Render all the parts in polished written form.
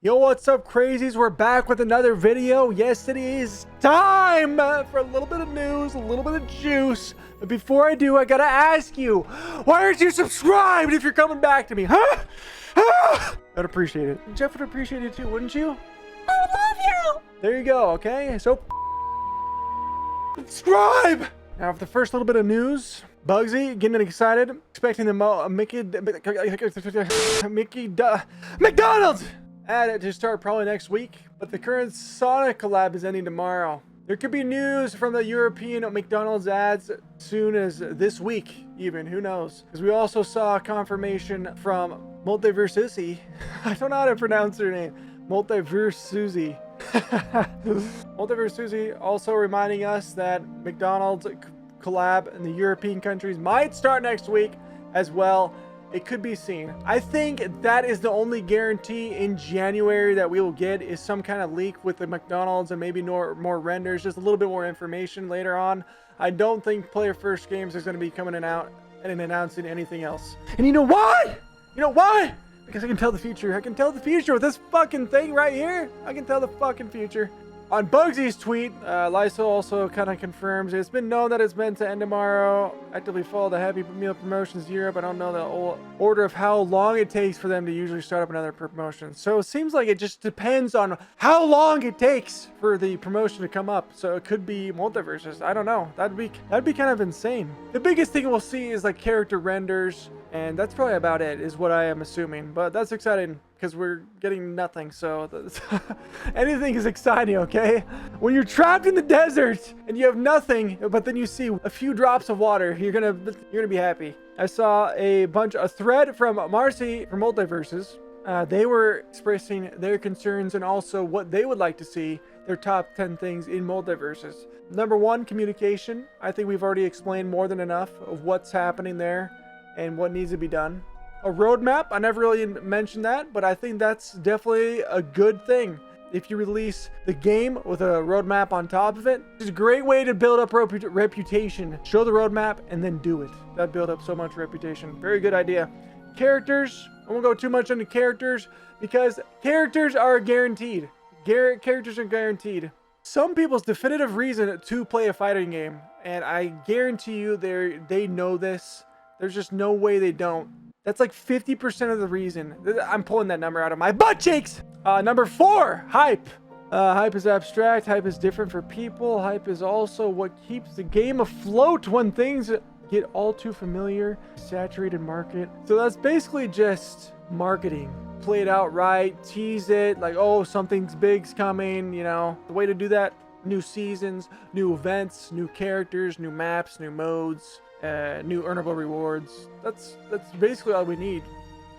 Yo, what's up, crazies? We're back with another video. Yes, it is time for a little bit of news, a little bit of juice. But before I do, I gotta ask you, why aren't you subscribed if you're coming back to me, huh? I'd appreciate it. Jeff would appreciate it too, wouldn't you? I love you! There you go, okay? So, subscribe! Now, for the first little bit of news, Bugsy getting excited, expecting the McDonald's ad to start probably next week, but the current Sonic collab is ending tomorrow. There could be news from the European McDonald's ads soon as this week, even, who knows? Because we also saw confirmation from Multiversus. I don't know how to pronounce her name. Multiversus. Multiversus also reminding us that McDonald's collab in the European countries might start next week as well. It could be seen. I think that is the only guarantee in January that we will get, is some kind of leak with the McDonald's and maybe more renders, just a little bit more information later on. I don't think Player First Games is going to be coming out and announcing anything else. And you know why? You know why? Because I can tell the future. I can tell the future with this fucking thing right here. I can tell the fucking future. On Bugsy's tweet, Lysol also kind of confirms it's been known that it's meant to end tomorrow. Actively follow the Happy Meal promotions Europe. I don't know the order of how long it takes for them to usually start up another promotion. So it seems like it just depends on how long it takes for the promotion to come up. So it could be Multiversus. I don't know. That'd be kind of insane. The biggest thing we'll see is like character renders, and that's probably about it, is what I am assuming. But that's exciting, because we're getting nothing, so anything is exciting, okay? When you're trapped in the desert and you have nothing, but then you see a few drops of water, you're gonna be happy. I saw a thread from Marcy from Multiversus. They were expressing their concerns and also what they would like to see, their top 10 things in Multiversus. Number 1, communication. I think we've already explained more than enough of what's happening there and what needs to be done. A roadmap, I never really mentioned that, but I think that's definitely a good thing. If you release the game with a roadmap on top of it, it's a great way to build up reputation. Show the roadmap and then do it. That build up so much reputation. Very good idea. Characters, I won't go too much into characters because characters are guaranteed. Characters are guaranteed. Some people's definitive reason to play a fighting game, and I guarantee you they know this. There's just no way they don't. That's like 50% of the reason. I'm pulling that number out of my butt cheeks. Number 4, hype. Hype is abstract. Hype is different for people. Hype is also what keeps the game afloat when things get all too familiar. Saturated market. So that's basically just marketing. Play it out right. Tease it. Like, oh, something's big's coming. You know, the way to do that. New seasons, new events, new characters, new maps, new modes. New earnable rewards. That's basically all we need,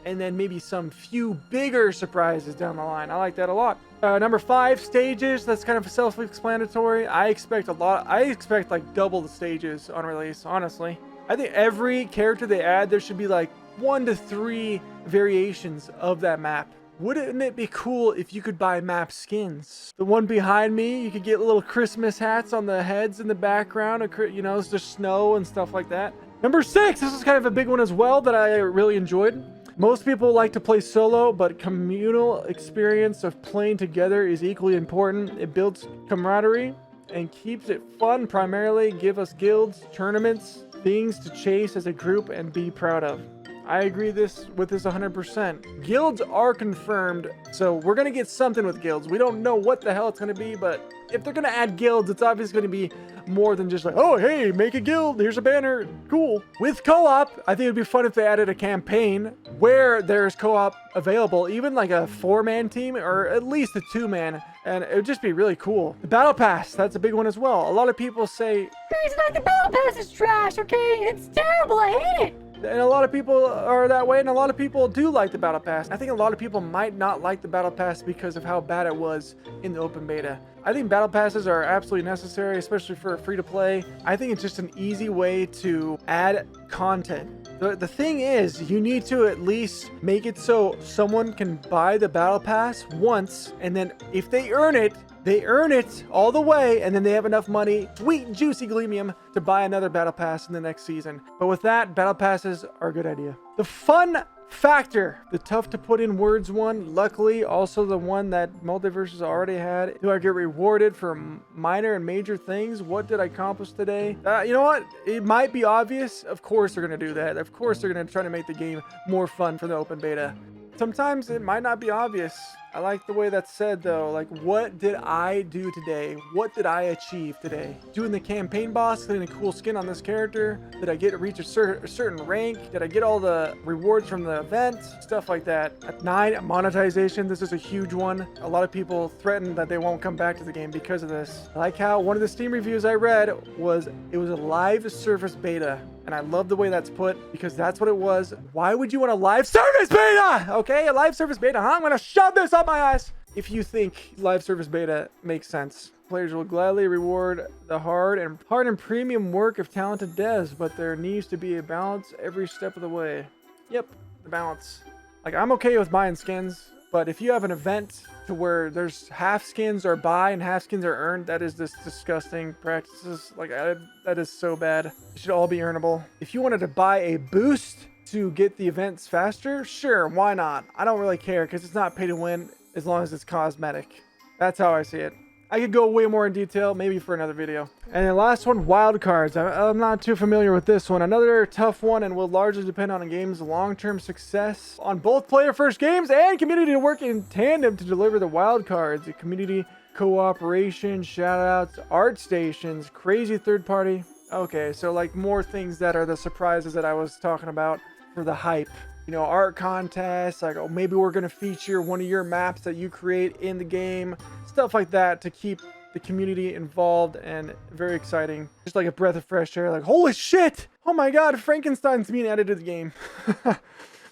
and then maybe some few bigger surprises down the line. I like that a lot. Number 5, stages. That's kind of self-explanatory. I expect like double the stages on release, honestly. I think every character they add, there should be like 1 to 3 variations of that map. Wouldn't it be cool if you could buy map skins? The one behind me, you could get little Christmas hats on the heads in the background. You know, it's just snow and stuff like that. Number 6, this is kind of a big one as well that I really enjoyed. Most people like to play solo, but communal experience of playing together is equally important. It builds camaraderie and keeps it fun. Primarily, give us guilds, tournaments, things to chase as a group and be proud of. I agree with this 100%. Guilds are confirmed, so we're gonna get something with guilds. We don't know what the hell it's gonna be, but if they're gonna add guilds, it's obviously gonna be more than just like, oh, hey, make a guild, here's a banner, cool. With co-op, I think it'd be fun if they added a campaign where there's co-op available, even like a 4-man team or at least a 2-man, and it would just be really cool. The battle pass, that's a big one as well. A lot of people say, CrazyNoc, the battle pass is trash, okay? It's terrible, I hate it! and a lot of people are that way, and a lot of people do like the battle pass. I think a lot of people might not like the battle pass because of how bad it was in the open beta. I think battle passes are absolutely necessary, especially for free to play. I think it's just an easy way to add content. The thing is, you need to at least make it so someone can buy the battle pass once, and then if they earn it all the way, and then they have enough money, sweet juicy gleamium, to buy another battle pass in the next season. But with that, battle passes are a good idea. The fun Factor, the tough to put in words one. Luckily, also the one that Multiversus already had. Do I get rewarded for minor and major things? What did I accomplish today? You know what? It might be obvious. Of course they're going to do that. Of course they're going to try to make the game more fun for the open beta. Sometimes it might not be obvious. I like the way that's said though. Like, what did I do today? What did I achieve today? Doing the campaign boss, getting a cool skin on this character. Did I get to reach a certain rank? Did I get all the rewards from the event? Stuff like that. At 9, monetization. This is a huge one. A lot of people threaten that they won't come back to the game because of this. I like how one of the Steam reviews I read was it was a live service beta. And I love the way that's put because that's what it was. Why would you want a live service beta? Okay, a live service beta, huh? I'm gonna shove this up my ass. If you think live service beta makes sense, players will gladly reward the hard and premium work of talented devs, but there needs to be a balance every step of the way. Yep, the balance. Like, I'm okay with buying skins, but if you have an event to where there's half skins are buy and half skins are earned, that is this disgusting practices. Like, that is so bad. It should all be earnable. If you wanted to buy a boost to get the events faster, sure, why not? I don't really care because it's not pay to win as long as it's cosmetic. That's how I see it. I could go way more in detail, maybe for another video. And the last one, wild cards. I'm not too familiar with this one. Another tough one and will largely depend on a game's long-term success on both player-first games and community to work in tandem to deliver the wild cards. The community cooperation, shout-outs, art stations, crazy third-party. Okay, so like more things that are the surprises that I was talking about for the hype. You know, art contests, like, oh, maybe we're going to feature one of your maps that you create in the game. Stuff like that to keep the community involved and very exciting. Just like a breath of fresh air. Like, holy shit! Oh my god, Frankenstein's being added to the game.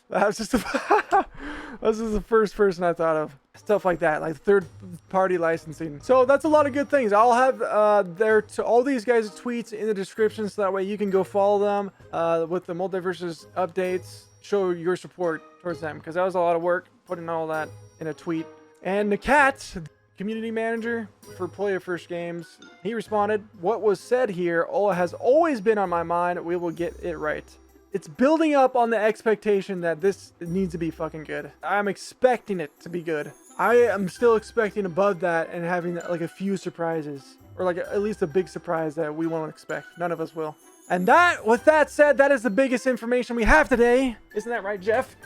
That was just this is the first person I thought of. Stuff like that, like third-party licensing. So that's a lot of good things. I'll have all these guys' tweets in the description, so that way you can go follow them with the Multiversus updates. Show your support towards them, because that was a lot of work putting all that in a tweet. And the cat, community manager for Player First Games, he responded, "What was said here has always been on my mind. We will get it right." It's building up on the expectation that this needs to be fucking good. I'm expecting it to be good. I am still expecting above that and having like a few surprises, or like at least a big surprise that we won't expect. None of us will. And with that said, that is the biggest information we have today. Isn't that right, Jeff?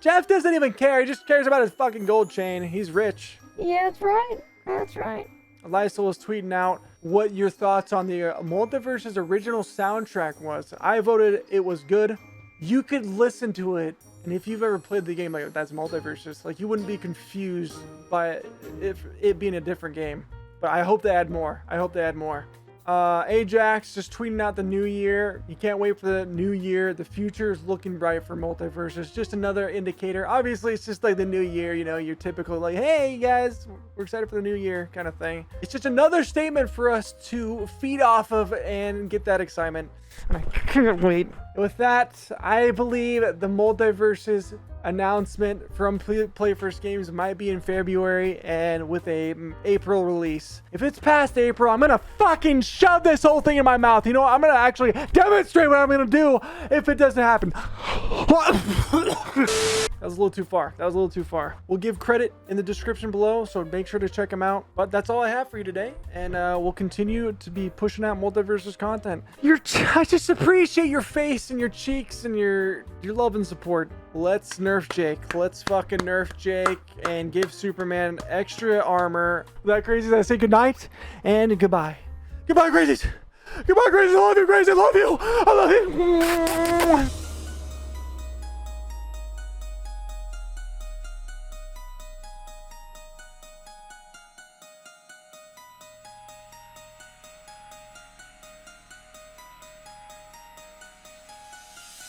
Jeff doesn't even care. He just cares about his fucking gold chain. He's rich. Yeah, that's right. That's right. Lysol was tweeting out what your thoughts on the Multiversus original soundtrack was. I voted it was good. You could listen to it, and if you've ever played the game, like, that's Multiversus, like, you wouldn't be confused by it being a different game. But I hope they add more. I hope they add more. Ajax just tweeting out the new year. You can't wait for the new year. The future is looking bright for Multiversus. Just another indicator. Obviously, it's just like the new year, you know, your typical like, hey guys, we're excited for the new year kind of thing. It's just another statement for us to feed off of and get that excitement. And I can't wait. With that, I believe the Multiversus announcement from Play First Games might be in February and with a April release. If it's past April, I'm gonna fucking shove this whole thing in my mouth. You know what? I'm gonna actually demonstrate what I'm gonna do if it doesn't happen. That was a little too far. That was a little too far. We'll give credit in the description below, so make sure to check them out. But that's all I have for you today, and we'll continue to be pushing out Multiversus content. I just appreciate your face and your cheeks and your love and support. Let's nerf Jake. Let's fucking nerf Jake and give Superman extra armor. That crazy that I say goodnight and goodbye. Goodbye, crazies. Goodbye, crazies. I love you, crazy. I love you. I love you.